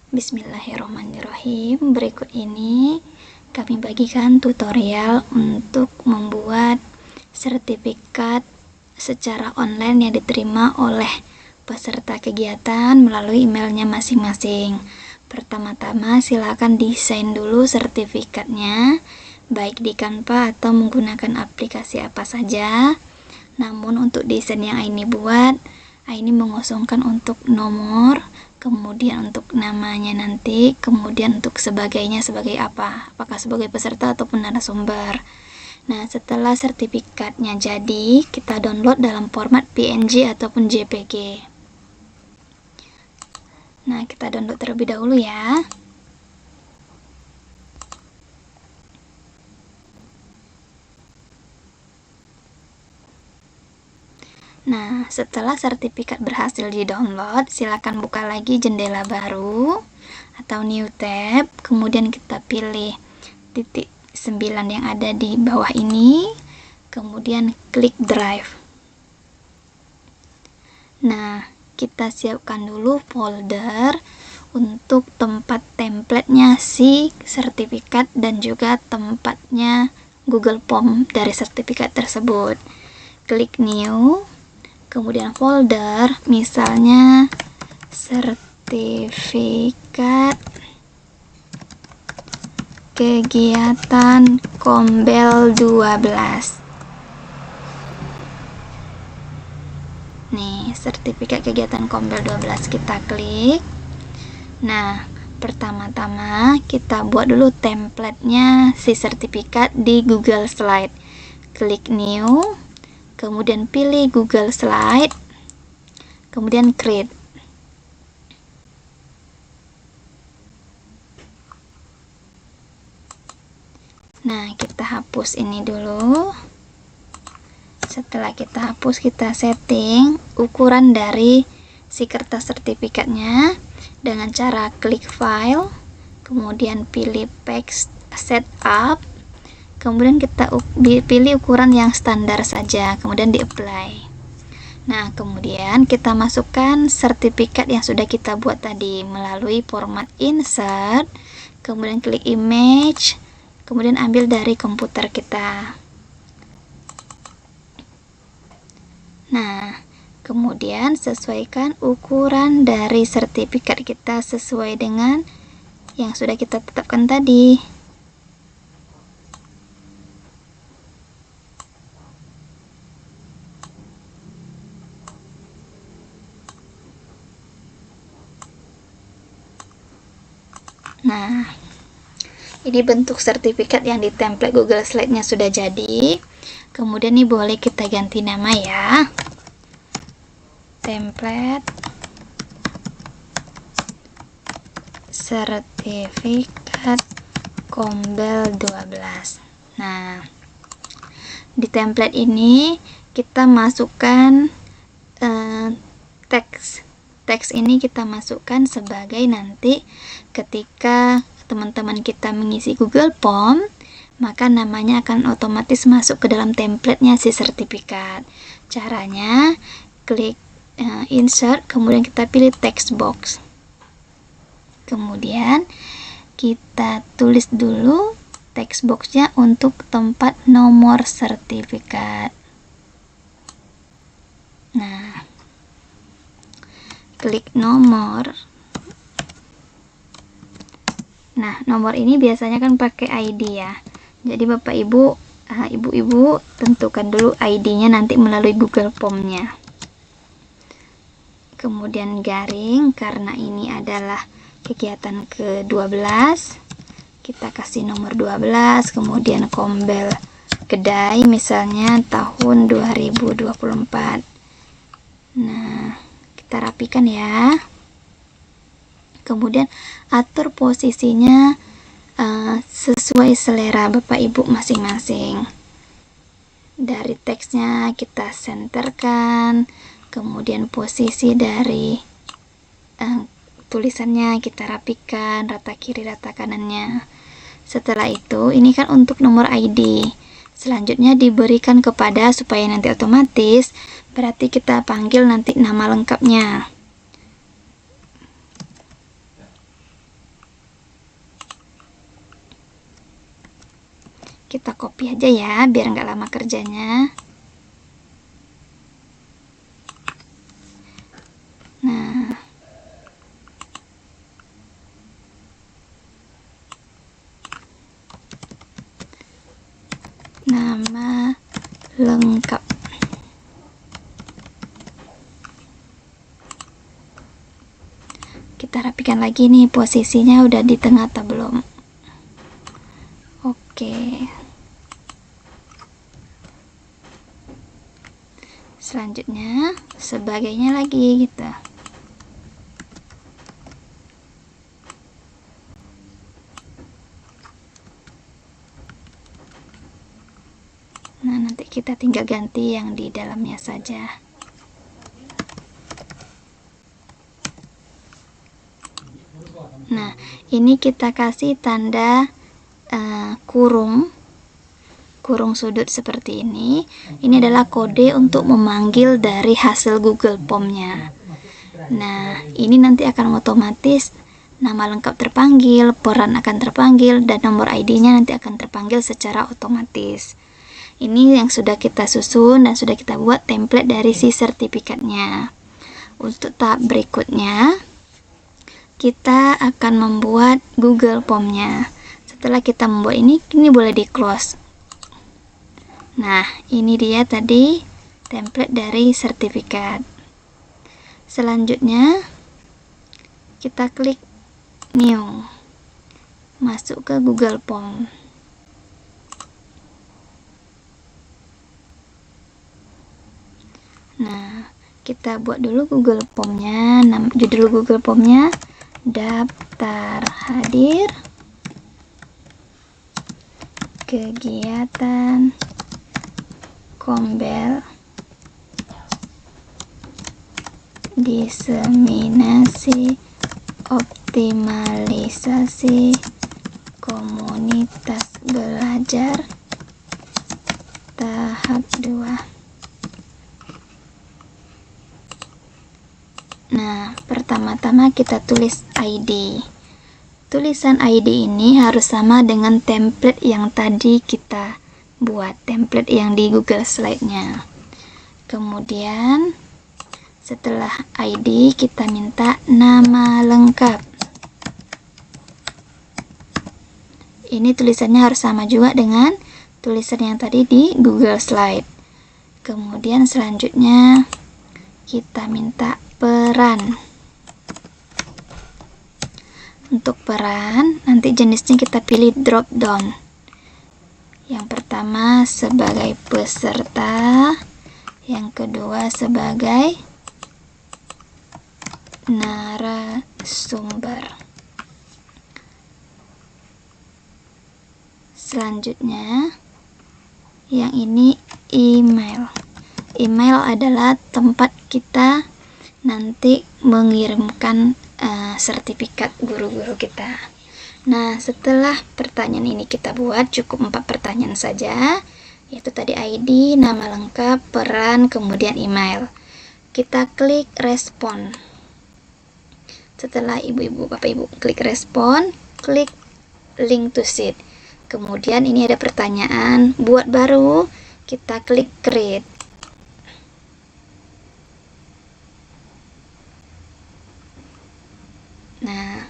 Bismillahirrahmanirrahim. Berikut ini kami bagikan tutorial untuk membuat sertifikat secara online yang diterima oleh peserta kegiatan melalui emailnya masing-masing. Pertama-tama silakan desain dulu sertifikatnya, baik di Canva atau menggunakan aplikasi apa saja. Namun untuk desain yang Aini buat, Aini mengosongkan untuk nomor, kemudian untuk namanya nanti, kemudian untuk sebagainya sebagai apa, apakah sebagai peserta ataupun narasumber. Nah, setelah sertifikatnya jadi, kita download dalam format PNG ataupun JPG. Nah, kita download terlebih dahulu ya. Nah, setelah sertifikat berhasil di-download, silakan buka lagi jendela baru atau new tab, kemudian kita pilih titik 9 yang ada di bawah ini, kemudian klik drive. Nah, kita siapkan dulu folder untuk tempat templatenya si sertifikat dan juga tempatnya Google Form dari sertifikat tersebut. Klik new, kemudian folder, misalnya sertifikat kegiatan Kombel 12. Nih, sertifikat kegiatan Kombel 12 kita klik. Nah, pertama-tama kita buat dulu templatenya si sertifikat di Google Slide. Klik new, kemudian pilih Google Slide, kemudian create. Nah, kita hapus ini dulu. Setelah kita hapus, kita setting ukuran dari si kertas sertifikatnya dengan cara klik file, kemudian pilih paste setup, kemudian kita pilih ukuran yang standar saja, kemudian di apply. Nah, kemudian kita masukkan sertifikat yang sudah kita buat tadi melalui format insert, kemudian klik image, kemudian ambil dari komputer kita. Nah, kemudian sesuaikan ukuran dari sertifikat kita sesuai dengan yang sudah kita tetapkan tadi. Nah, ini bentuk sertifikat yang di template Google Slide-nya sudah jadi. Kemudian ini boleh kita ganti nama ya. Template sertifikat Kombel 12. Nah, di template ini kita masukkan teks. Teks ini kita masukkan sebagai nanti ketika teman-teman kita mengisi Google Form, maka namanya akan otomatis masuk ke dalam templatenya si sertifikat. Caranya klik insert, kemudian kita pilih text box, kemudian kita tulis dulu text boxnya untuk tempat nomor sertifikat. Nah, klik nomor. Nah, nomor ini biasanya kan pakai ID ya. Jadi Bapak Ibu, Ibu-ibu tentukan dulu ID-nya nanti melalui Google Form-nya. Kemudian garing, karena ini adalah kegiatan ke-12, kita kasih nomor 12, kemudian Kombel Kedai misalnya tahun 2024. Nah, kita rapikan ya. Kemudian atur posisinya sesuai selera Bapak Ibu masing-masing. Dari teksnya kita senterkan, kemudian posisi dari tulisannya kita rapikan, rata kiri rata kanannya. Setelah itu, ini kan untuk nomor ID. Selanjutnya diberikan kepada supaya nanti otomatis, berarti kita panggil nanti nama lengkapnya. Kita copy aja ya, biar nggak lama kerjanya. Nah, nama lengkap. Kita rapikan lagi nih, posisinya udah di tengah atau belum. Oke. Selanjutnya sebagainya lagi gitu. Nah, nanti kita tinggal ganti yang di dalamnya saja. Nah, ini kita kasih tanda kurung sudut seperti ini. Ini adalah kode untuk memanggil dari hasil Google Form-nya. Nah, ini nanti akan otomatis nama lengkap terpanggil, peran akan terpanggil, dan nomor ID-nya nanti akan terpanggil secara otomatis. Ini yang sudah kita susun dan sudah kita buat template dari si sertifikatnya. Untuk tahap berikutnya, kita akan membuat Google Form-nya. Setelah kita membuat ini boleh di close. Nah, ini dia tadi template dari sertifikat. Selanjutnya, kita klik new, masuk ke Google Form. Nah, kita buat dulu Google Form-nya. Judul Google Form-nya daftar hadir kegiatan Kombel diseminasi optimalisasi komunitas belajar tahap 2. Nah, pertama-tama kita tulis ID. Tulisan ID ini harus sama dengan template yang tadi kita buat, template yang di Google Slide-nya. Kemudian setelah ID kita minta nama lengkap. Ini tulisannya harus sama juga dengan tulisan yang tadi di Google Slide. Kemudian selanjutnya kita minta peran. Untuk peran, nanti jenisnya kita pilih drop down. Yang pertama sebagai peserta, yang kedua sebagai narasumber. Selanjutnya, yang ini email. Email adalah tempat kita nanti mengirimkan sertifikat guru-guru kita. Nah, setelah pertanyaan ini kita buat, cukup 4 pertanyaan saja, yaitu tadi ID, nama lengkap, peran, kemudian email. Kita klik respon. Setelah ibu-ibu, bapak-ibu klik respon, klik link to sheet. Kemudian ini ada pertanyaan, buat baru, kita klik create. Nah,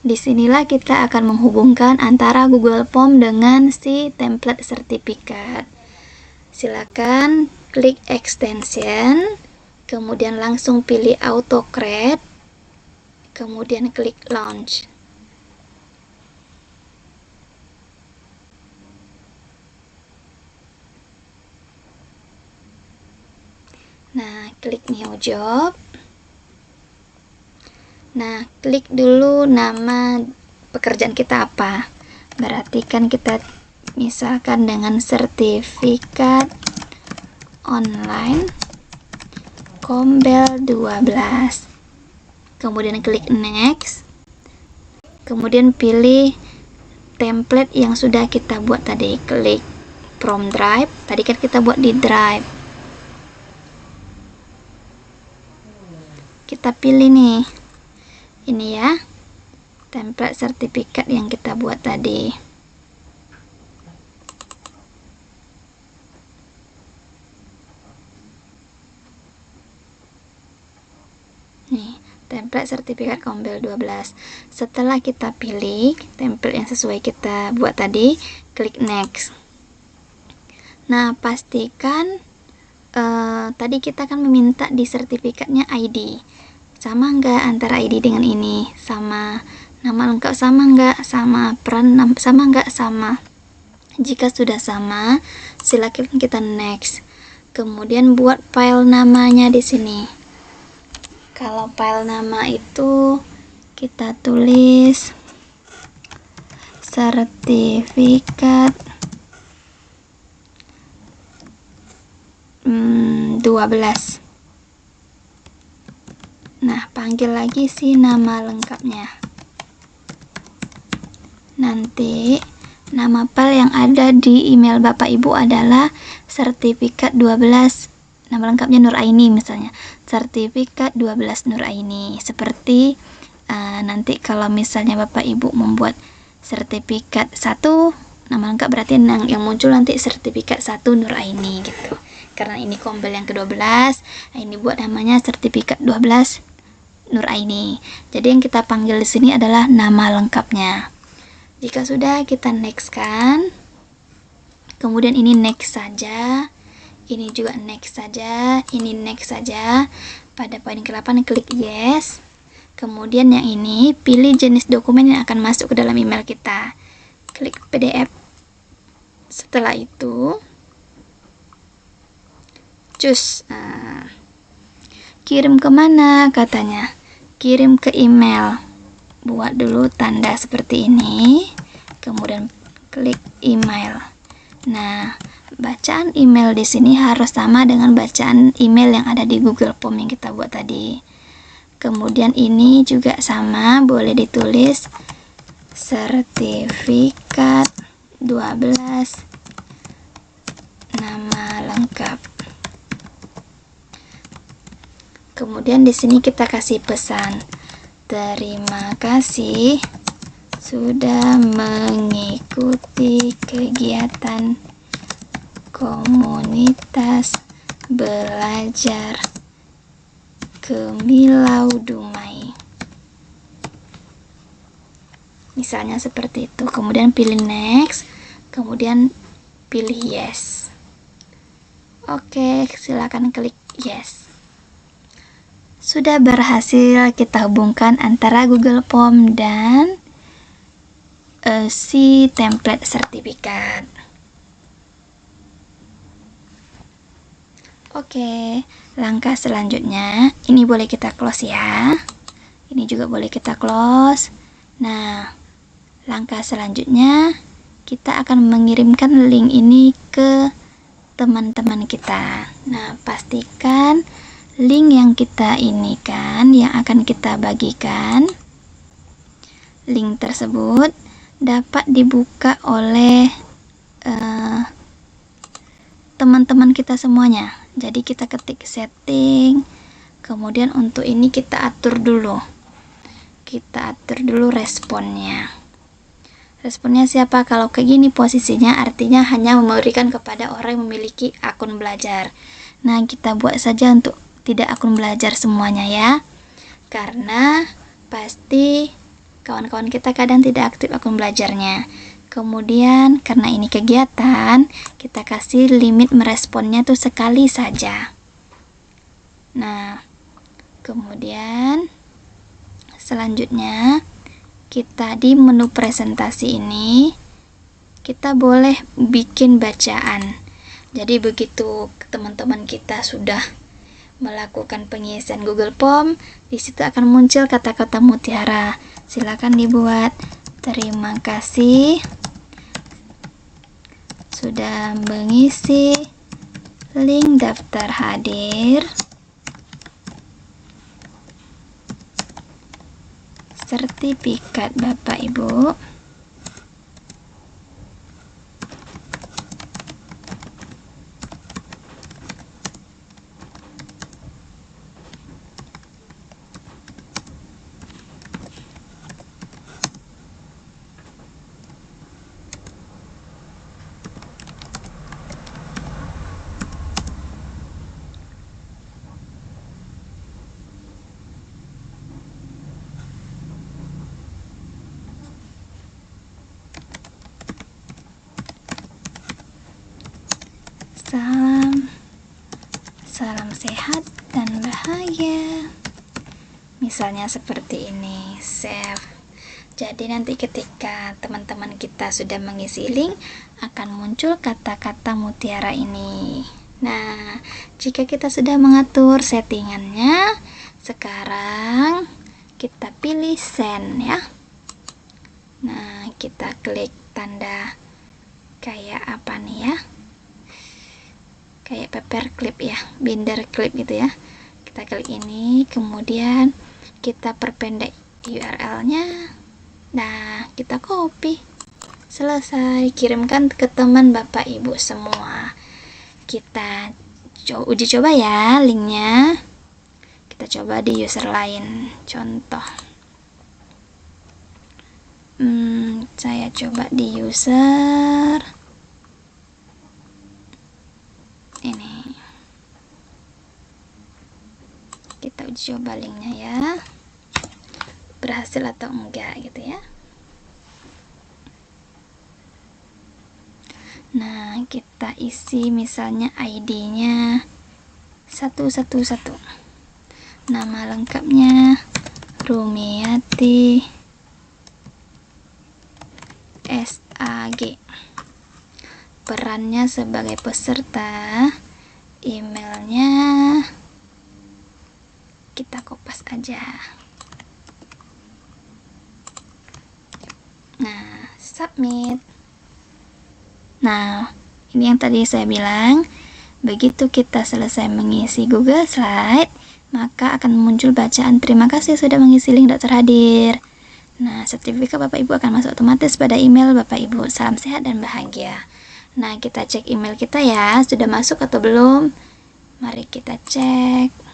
disinilah kita akan menghubungkan antara Google Form dengan si template sertifikat. Silakan klik extension, kemudian langsung pilih auto create, kemudian klik launch. Nah, klik new job. Nah, klik dulu nama pekerjaan kita apa. Berarti kan kita misalkan dengan sertifikat online Kombel 12. Kemudian klik next. Kemudian pilih template yang sudah kita buat tadi. Klik from drive. Tadi kan kita buat di drive. Kita pilih nih. Ini ya, template sertifikat yang kita buat tadi. Nih, template sertifikat Kombel 12. Setelah kita pilih template yang sesuai kita buat tadi, klik next. Nah, pastikan tadi kita kan meminta di sertifikatnya ID. Sama nggak antara ID dengan ini? Sama. Nama lengkap sama nggak? Sama. Peran sama nggak? Sama. Jika sudah sama, silakan kita next. Kemudian buat file namanya di sini. Kalau file nama itu kita tulis sertifikat 12. Nah, panggil lagi si nama lengkapnya. Nanti nama file yang ada di email Bapak Ibu adalah sertifikat 12. Nama lengkapnya Nuraini misalnya. Sertifikat 12 Nuraini. Seperti nanti kalau misalnya Bapak Ibu membuat sertifikat 1, nama lengkap berarti yang muncul nanti sertifikat 1 Nuraini gitu. Karena ini Kombel yang ke-12, ini buat namanya sertifikat 12 Nuraini. Jadi yang kita panggil di sini adalah nama lengkapnya. Jika sudah, kita next kan. Kemudian ini next saja. Ini juga next saja. Ini next saja. Pada poin ke-8 klik yes. Kemudian yang ini pilih jenis dokumen yang akan masuk ke dalam email kita. Klik PDF. Setelah itu cus. Kirim kemana katanya? Kirim ke email. Buat dulu tanda seperti ini, kemudian klik email. Nah, bacaan email di sini harus sama dengan bacaan email yang ada di Google Form yang kita buat tadi. Kemudian ini juga sama, boleh ditulis sertifikat 12 nama lengkap. Kemudian di sini kita kasih pesan, terima kasih sudah mengikuti kegiatan komunitas belajar Kemilau Dumai. Misalnya seperti itu. Kemudian pilih next, kemudian pilih yes. Oke, silakan klik yes. Sudah berhasil kita hubungkan antara Google Form dan si template sertifikat. Oke, langkah selanjutnya ini boleh kita close ya. Ini juga boleh kita close. Nah, langkah selanjutnya kita akan mengirimkan link ini ke teman-teman kita. Nah, pastikan link yang kita ini kan, yang akan kita bagikan, link tersebut dapat dibuka oleh teman-teman kita semuanya. Jadi kita ketik setting, kemudian untuk ini kita atur dulu. Kita atur dulu responnya. Responnya siapa? Kalau kayak gini posisinya artinya hanya memberikan kepada orang yang memiliki akun belajar. Nah, kita buat saja untuk tidak akun belajar semuanya ya, karena pasti kawan-kawan kita kadang tidak aktif akun belajarnya. Kemudian karena ini kegiatan, kita kasih limit meresponnya tuh sekali saja. Nah, kemudian selanjutnya kita di menu presentasi ini kita boleh bikin bacaan. Jadi begitu teman-teman kita sudah melakukan pengisian Google Form, di situ akan muncul kata-kata mutiara. Silakan dibuat. Terima kasih sudah mengisi link daftar hadir sertifikat Bapak Ibu. salam sehat dan bahagia. Misalnya seperti ini, save. Jadi nanti ketika teman-teman kita sudah mengisi link, akan muncul kata-kata mutiara ini. Nah, jika kita sudah mengatur settingannya, sekarang kita pilih send ya. Nah, kita klik tanda kayak apa nih ya, kayak paperclip ya, binder clip gitu ya. Kita klik ini, kemudian kita perpendek URL-nya. Nah, kita copy. Selesai, kirimkan ke teman Bapak Ibu semua. Kita uji coba ya linknya. Kita coba di user lain. Contoh, saya coba di user ini. Kita uji coba linknya ya, berhasil atau enggak gitu ya. Nah, kita isi misalnya ID-nya 111, nama lengkapnya Rumiati SAG, perannya sebagai peserta, emailnya kita kopas aja. Nah, submit. Nah, ini yang tadi saya bilang, begitu kita selesai mengisi Google Slide, maka akan muncul bacaan terima kasih sudah mengisi link Dr. Hadir. Nah, sertifikat Bapak Ibu akan masuk otomatis pada email Bapak Ibu. Salam sehat dan bahagia. Nah, kita cek email kita ya, sudah masuk atau belum? Mari kita cek.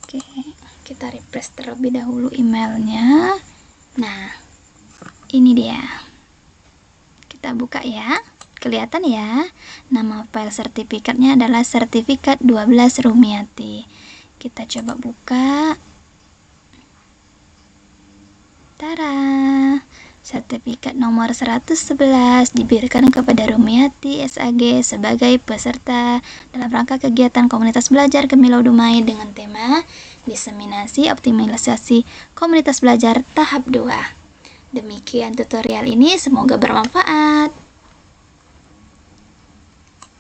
Oke, kita refresh terlebih dahulu emailnya. Nah, ini dia. Kita buka ya. Kelihatan ya, nama file sertifikatnya adalah sertifikat 12 Rumiati. Kita coba buka. Tara, sertifikat nomor 111 diberikan kepada Rumiati SAG sebagai peserta dalam rangka kegiatan komunitas belajar Gemilau Dumai dengan tema diseminasi optimalisasi komunitas belajar tahap 2. Demikian tutorial ini, semoga bermanfaat.